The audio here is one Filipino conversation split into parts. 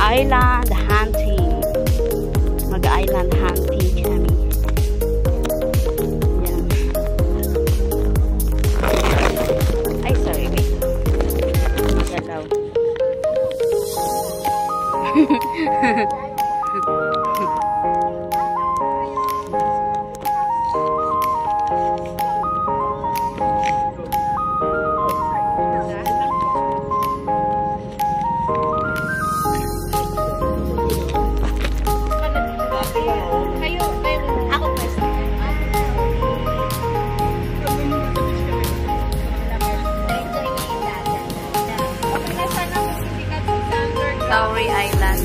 Island hunting. Mag-island hunting kami. Yan. Ay, sorry. Hello. Lowry Island.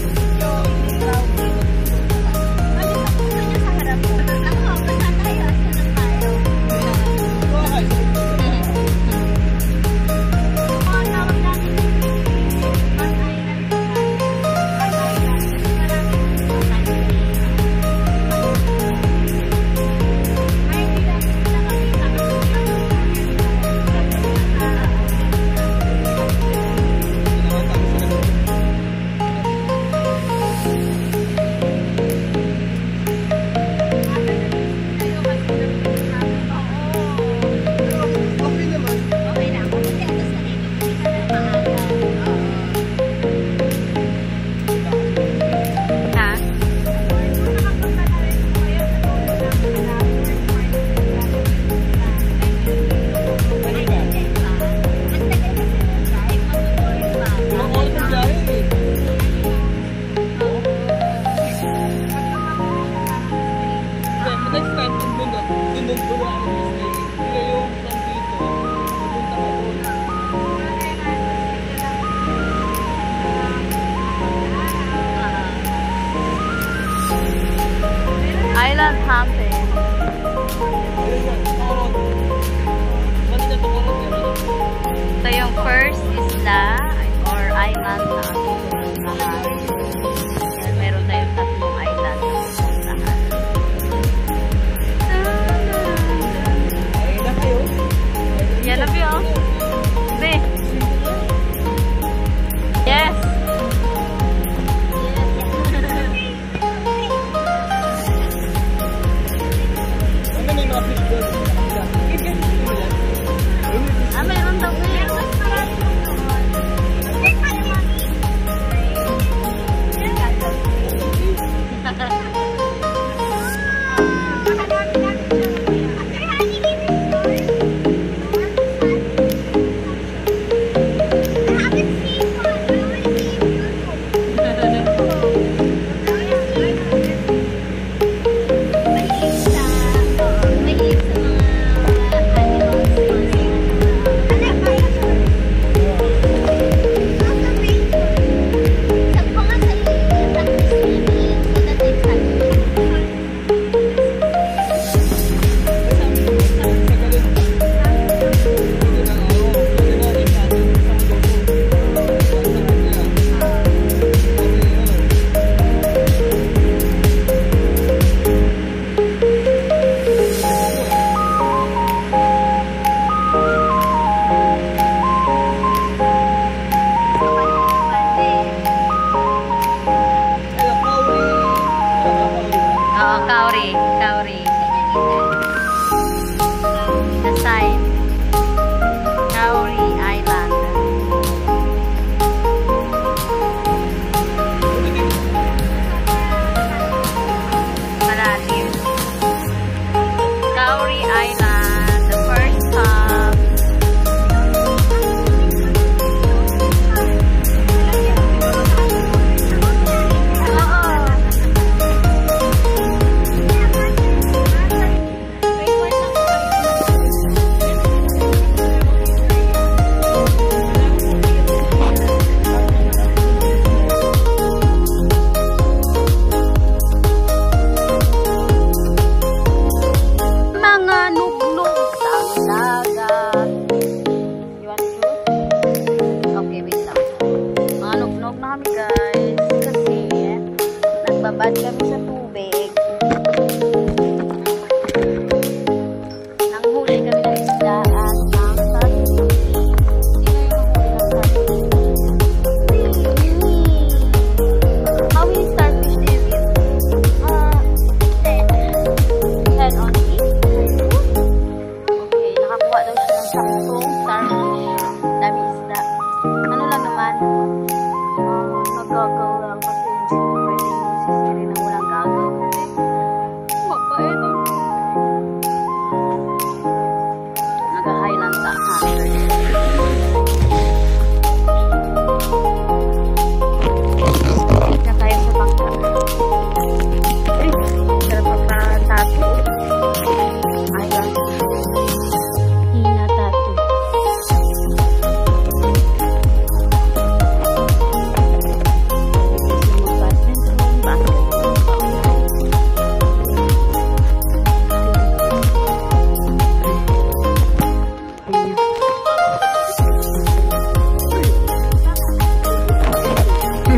Island hunting. Ito yung first isla or island na pupuntahan. Meron tayong tatlong island na pupuntahan. Yan na ba yun? Be. Yes. Mayroon daw ngayon.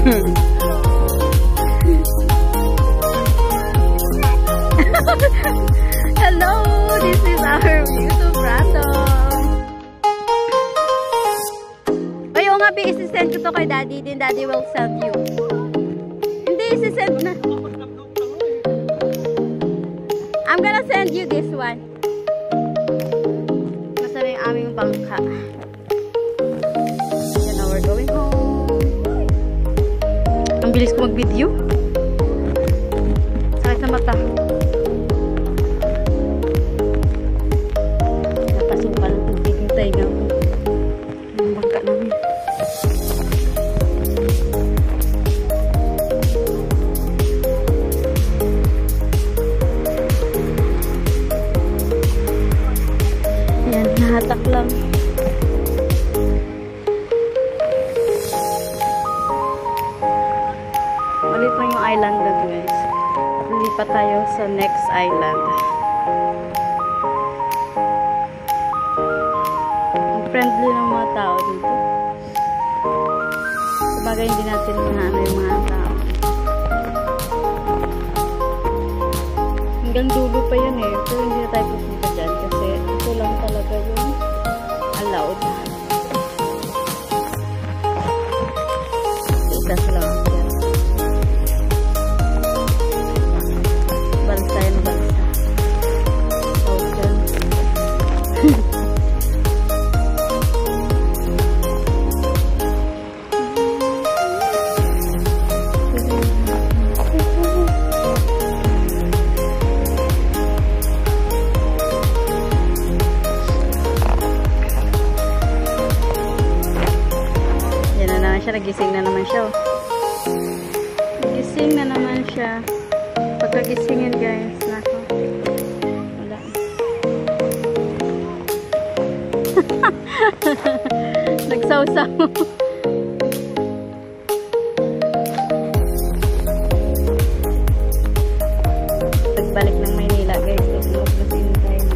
Hello, this is our YouTube random. Ayaw nga, isi-send ko to kay Daddy. Then Daddy will send you. Hindi, isi-send na. I'm gonna send you this one. Masarap yung aming bangka. So now we're going home. Ang bilis ko mag-video. Sakit na mata. Napasok pa ng tubig yung tainga ko. Ang bangka namin. Yan, nahatak lang. Malit lang yung island na guys. Lipat tayo sa next island. Ang friendly ng mga tao dito. Sabagay hindi natin mahanap yung mga tao. Hanggang dulo pa yun eh. Pero hindi na tayo pupunta dyan kasi ito lang talaga yung allowed. Isa sila lang. Balsa yun, balsa. Okay. Nagising na naman siya. Nagising na naman siya. Pagkagisingin guys, nako. Wala. Nagsaw-saw. Pagbalik ng Maynila guys, tulog na sinintay na.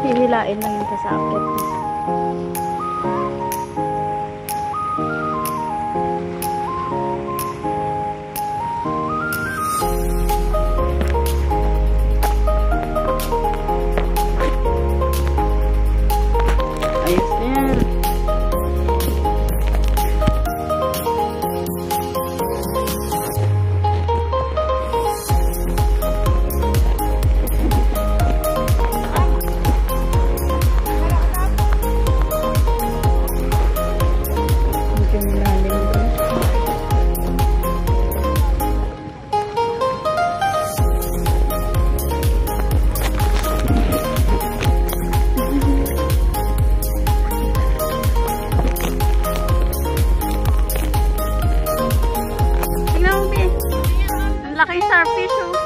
Hihilain lang yung kasakit. Ayos na yan. Laking starfish oh.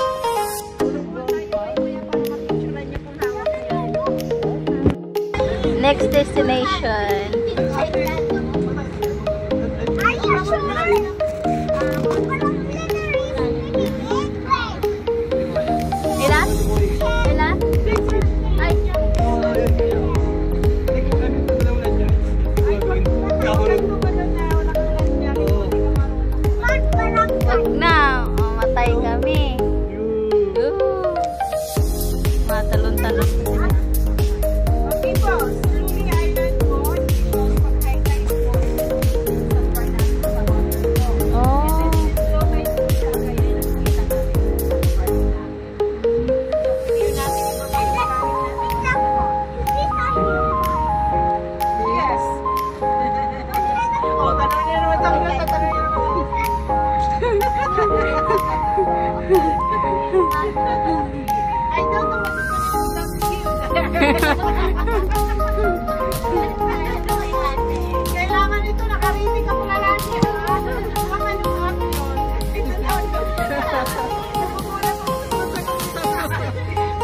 Next destination. Ilan? Ilan? Ay. Wag na. Matay kami. Matalon-talon. Kailangan ito, nakarinig ako na lang siya.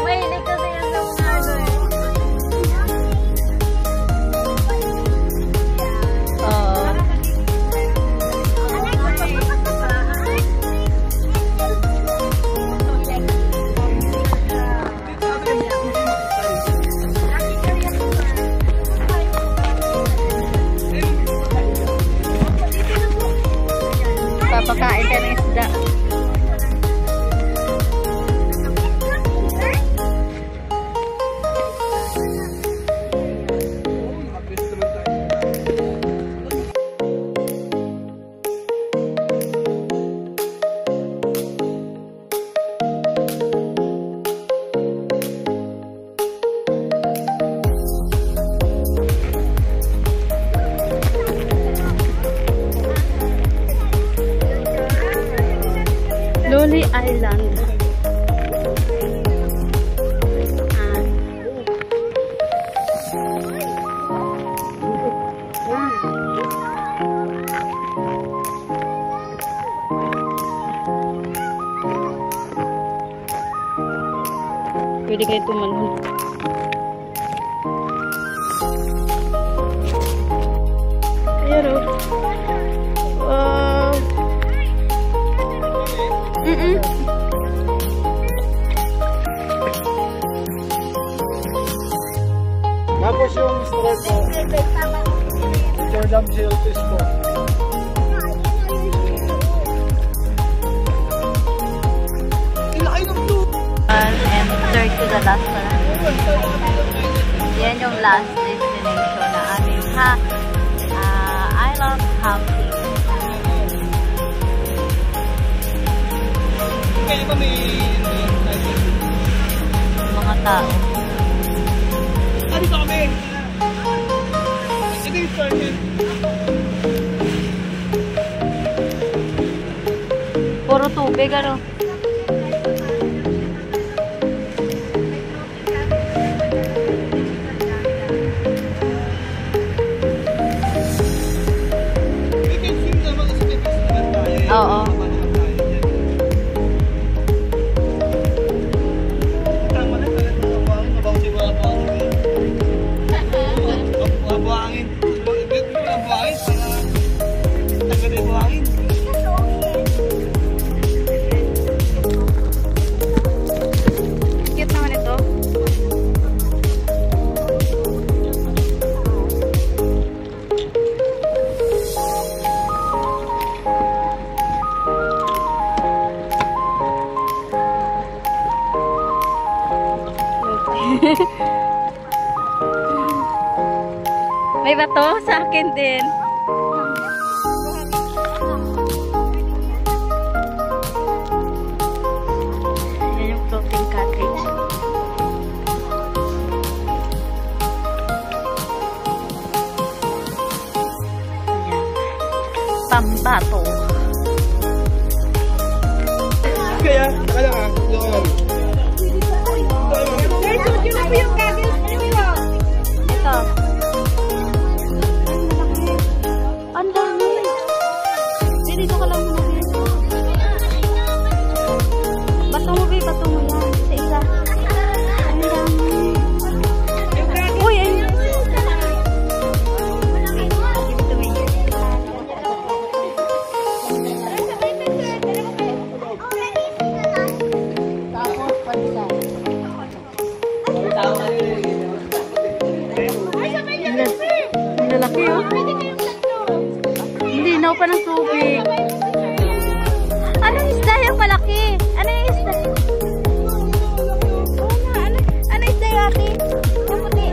Mahilig kasi yan sa mga ano eh. Oo. Papakain ka ng isda. Loli Island. Pwede kayo tumalon. Ayan o. Wow. Tapos yung store ko, Jordan Shellfish ko. And third to the last pala. Yan yung last destination na aming I love camping. Kaya kami Mga tao. ano kami? Ito yung started. Puro tubig, ano? We can swim naman kasi may pista naman tayo. Oo. Tama na talaga ng kabuhangin. Mabaw si mga kabuhangin. Kabuhangin. Ibig ko ng kabuhangin para tagal yung kabuhangin. Cute naman ito. May bato sa akin din. Yan yung floating cottage. Yan. Pambato. Kaya, saka lang ah. Doon. Yun na po yung goggles niyo. Ito. Ang dami. Dito ka lang muna. Bato mo, babe. Bato mo yan. Sa isa. Ang dami. Uy, ayun. Ang lalaki, oh. Hindi, naw pa ng tubig. Anong isda yung malaki? Ano yung isda? Ano isda yung ate? Yung puti.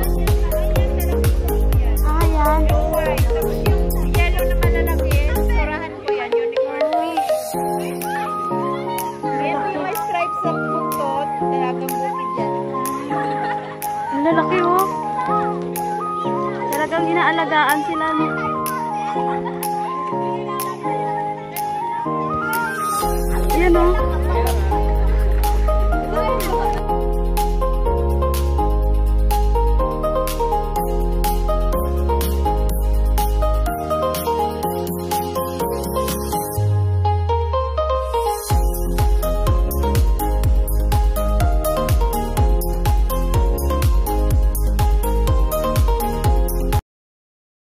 Ah, yan. Yellow na malalaki. Surahan ko yan. Unicorn fish. Ito yung may stripes sa buntot. Talagang bukid yan. Ang lalaki, oh. Talagang inaalagaan sila, no? Ayan, oh.